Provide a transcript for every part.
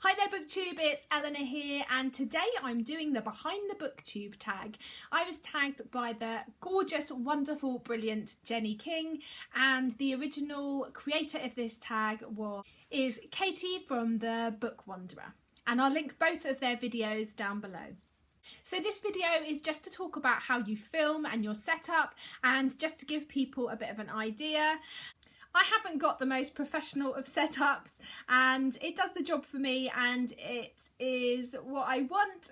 Hi there Booktube, it's Eleanor here, and today I'm doing the Behind the Booktube tag. I was tagged by the gorgeous, wonderful, brilliant Jenny King, and the original creator of this tag is Katie from the Book Wanderer, and I'll link both of their videos down below. So this video is just to talk about how you film and your setup, and just to give people a bit of an idea. I haven't got the most professional of setups, and it does the job for me, and it is what I want,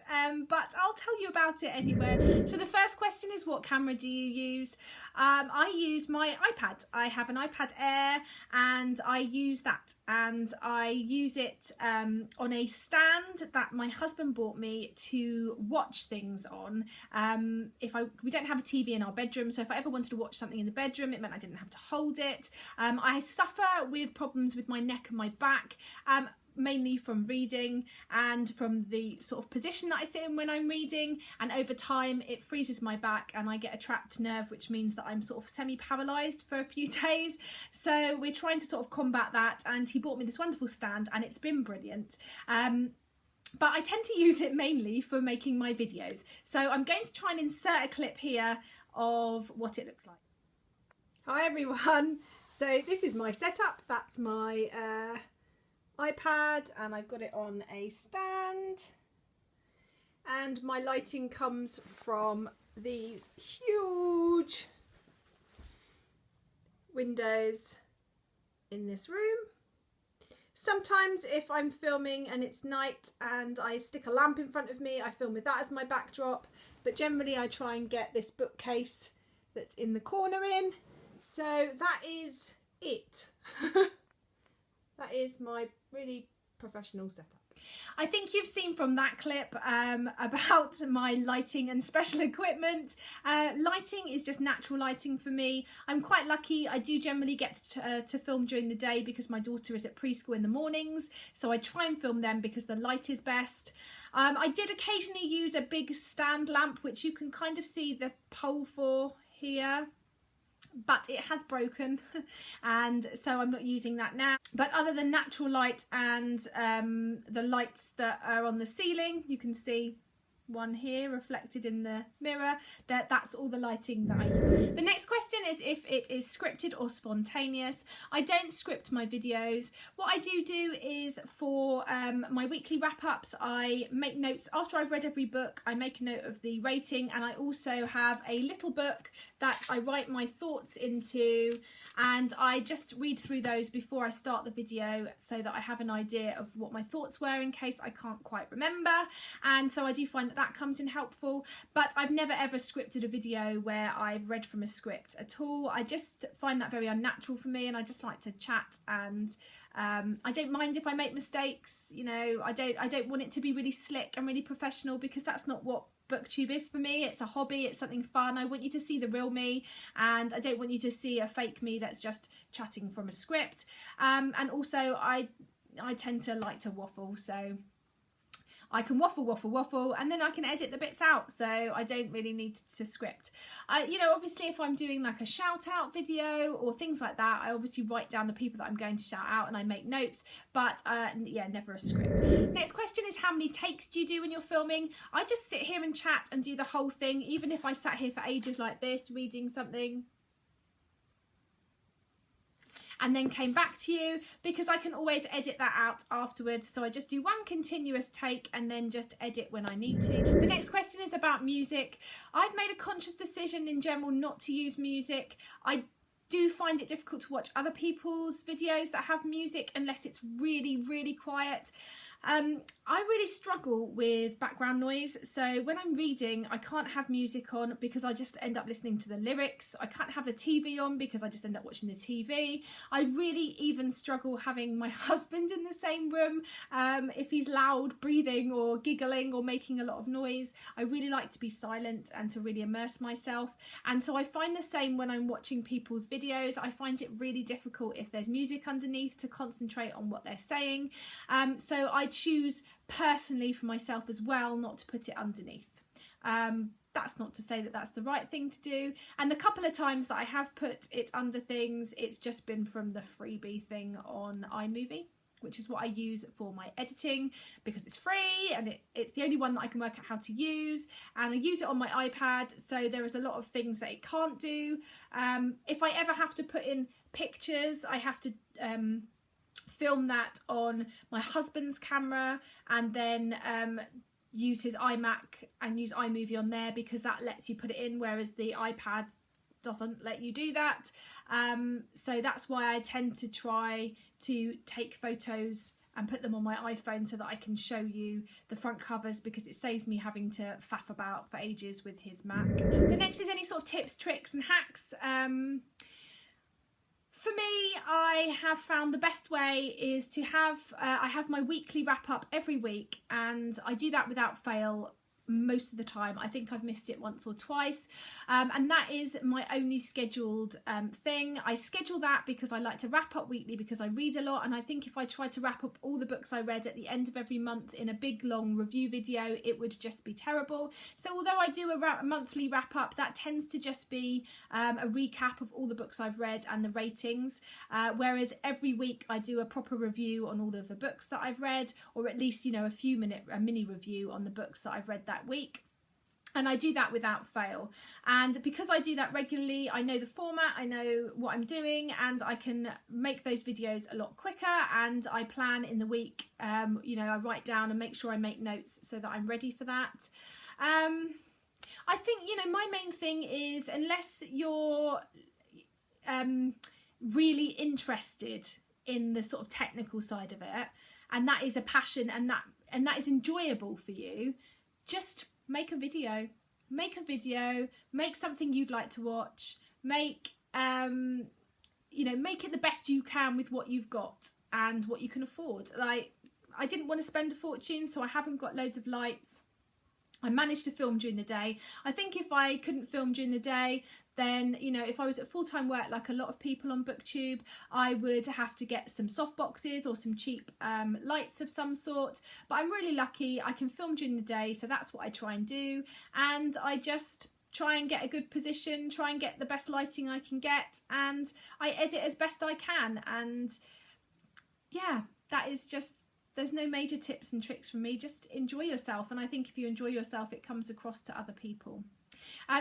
but I'll tell you about it anyway. So the first question is, what camera do you use? I use my iPad. I have an iPad Air and I use that, and I use it on a stand that my husband bought me to watch things on. We don't have a TV in our bedroom, so if I ever wanted to watch something in the bedroom, it meant I didn't have to hold it. I suffer with problems with my neck and my back, mainly from reading and from the sort of position that I sit in when I'm reading, and over time it freezes my back and I get a trapped nerve, which means that I'm sort of semi-paralysed for a few days. So we're trying to sort of combat that, and he bought me this wonderful stand and it's been brilliant. But I tend to use it mainly for making my videos. So I'm going to try and insert a clip here of what it looks like. Hi everyone. So this is my setup. That's my iPad, and I've got it on a stand, and my lighting comes from these huge windows in this room. Sometimes if I'm filming and it's night and I stick a lamp in front of me, I film with that as my backdrop, but generally I try and get this bookcase that's in the corner in. So that is it. That is my really professional setup. I think you've seen from that clip about my lighting and special equipment. Lighting is just natural lighting for me. I'm quite lucky. I do generally get to film during the day because my daughter is at preschool in the mornings, so I try and film them because the light is best. I did occasionally use a big stand lamp, which you can kind of see the pole for here, but it has broken and so I'm not using that now. But other than natural light and the lights that are on the ceiling, you can see one here reflected in the mirror, that's all the lighting that I use. The next question is if it is scripted or spontaneous. I don't script my videos. What I do is for my weekly wrap-ups, I make notes after I've read every book. I make a note of the rating, and I also have a little book that I write my thoughts into, and I just read through those before I start the video so that I have an idea of what my thoughts were in case I can't quite remember. And so I do find that comes in helpful, but I've never ever scripted a video where I've read from a script at all. I just find that very unnatural for me, and I just like to chat, and I don't mind if I make mistakes. You know, I don't want it to be really slick and really professional, because that's not what Booktube is for me. It's a hobby, it's something fun. I want you to see the real me, and I don't want you to see a fake me that's just chatting from a script. And also I tend to like to waffle, so I can waffle, and then I can edit the bits out, so I don't really need to script. You know, obviously if I'm doing like a shout out video or things like that, I obviously write down the people that I'm going to shout out and I make notes, but yeah, never a script. Next question is, how many takes do you do when you're filming? I just sit here and chat and do the whole thing, even if I sat here for ages like this reading something and then came back to you, because I can always edit that out afterwards. So I just do one continuous take and then just edit when I need to. The next question is about music. I've made a conscious decision in general not to use music. I do find it difficult to watch other people's videos that have music unless it's really, really quiet. I really struggle with background noise, so when I'm reading I can't have music on because I just end up listening to the lyrics. I can't have the TV on because I just end up watching the TV. I really even struggle having my husband in the same room if he's loud breathing or giggling or making a lot of noise. I really like to be silent and to really immerse myself, and so I find the same when I'm watching people's videos. I find it really difficult if there's music underneath to concentrate on what they're saying, so I choose personally for myself as well not to put it underneath. That's not to say that that's the right thing to do, and the couple of times that I have put it under things, it's just been from the freebie thing on iMovie. which is what I use for my editing because it's free and it's the only one that I can work out how to use, and I use it on my iPad, so there is a lot of things that it can't do. If I ever have to put in pictures, I have to film that on my husband's camera and then use his iMac and use iMovie on there, because that lets you put it in, whereas the iPad doesn't let you do that. So that's why I tend to try to take photos and put them on my iPhone so that I can show you the front covers, because it saves me having to faff about for ages with his Mac. The next is any sort of tips, tricks and hacks. For me, I have found the best way is to have, I have my weekly wrap up every week, and I do that without fail most of the time. I think I've missed it once or twice, and that is my only scheduled thing. I schedule that because I like to wrap up weekly, because I read a lot, and I think if I tried to wrap up all the books I read at the end of every month in a big long review video, it would just be terrible. So although I do a monthly wrap up, that tends to just be a recap of all the books I've read and the ratings, whereas every week I do a proper review on all of the books that I've read, or at least, you know, a mini review on the books that I've read that week. And I do that without fail, and because I do that regularly, I know the format, I know what I'm doing, and I can make those videos a lot quicker, and I plan in the week. You know, I write down and make sure I make notes so that I'm ready for that. I think, you know, my main thing is, unless you're really interested in the sort of technical side of it, and that is a passion, and that is enjoyable for you, just make a video, make something you'd like to watch, make you know, make it the best you can with what you've got and what you can afford. Like, I didn't want to spend a fortune, so I haven't got loads of lights. I managed to film during the day. I think if I couldn't film during the day, then, you know, if I was at full-time work like a lot of people on Booktube, I would have to get some soft boxes or some cheap lights of some sort. But I'm really lucky, I can film during the day, so that's what I try and do. And I just try and get a good position, try and get the best lighting I can get, and I edit as best I can. And yeah, that is just, there's no major tips and tricks from me. Just enjoy yourself, and I think if you enjoy yourself, it comes across to other people.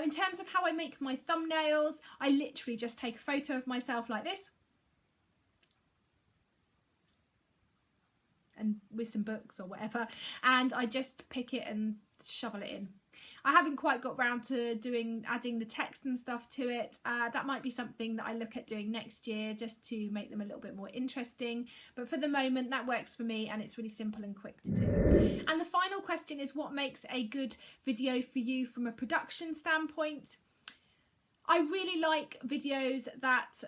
In terms of how I make my thumbnails, I literally just take a photo of myself like this, and with some books or whatever, and I just pick it and shovel it in. I haven't quite got round to adding the text and stuff to it. That might be something that I look at doing next year, just to make them a little bit more interesting. But for the moment, that works for me, and it's really simple and quick to do. And the final question is, what makes a good video for you from a production standpoint? I really like videos that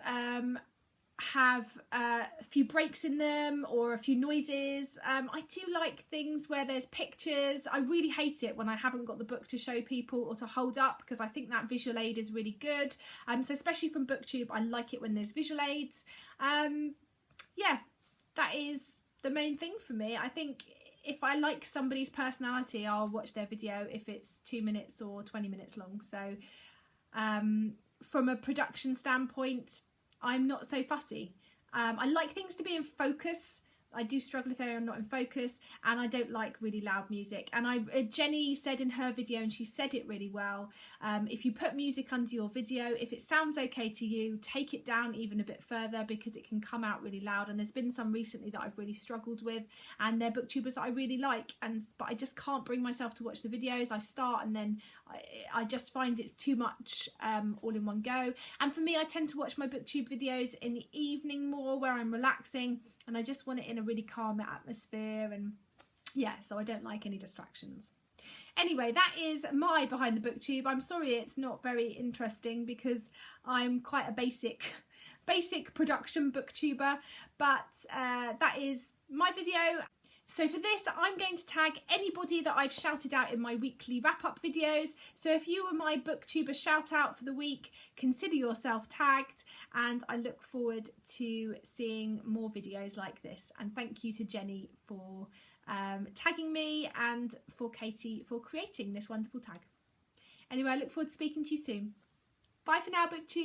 have a few breaks in them or a few noises. I do like things where there's pictures. I really hate it when I haven't got the book to show people or to hold up, because I think that visual aid is really good. So especially from Booktube, I like it when there's visual aids. Yeah, that is the main thing for me. I think if I like somebody's personality, I'll watch their video if it's 2 minutes or 20 minutes long. So from a production standpoint, I'm not so fussy. I like things to be in focus. I do struggle if they're not in focus, and I don't like really loud music. And Jenny said in her video, and she said it really well, if you put music under your video, if it sounds okay to you, take it down even a bit further, because it can come out really loud. And there's been some recently that I've really struggled with, and they're booktubers that I really like, but I just can't bring myself to watch the videos. I start and then I just find it's too much all in one go. And for me, I tend to watch my booktube videos in the evening more, where I'm relaxing, and I just want it in a really calm atmosphere. And yeah, so I don't like any distractions. Anyway, that is my behind the booktube. I'm sorry it's not very interesting, because I'm quite a basic production booktuber, but that is my video. So for this, I'm going to tag anybody that I've shouted out in my weekly wrap-up videos. So if you were my booktuber shout out for the week, consider yourself tagged, and I look forward to seeing more videos like this. And thank you to Jenny for tagging me, and for Katie for creating this wonderful tag. Anyway, I look forward to speaking to you soon. Bye for now, booktube.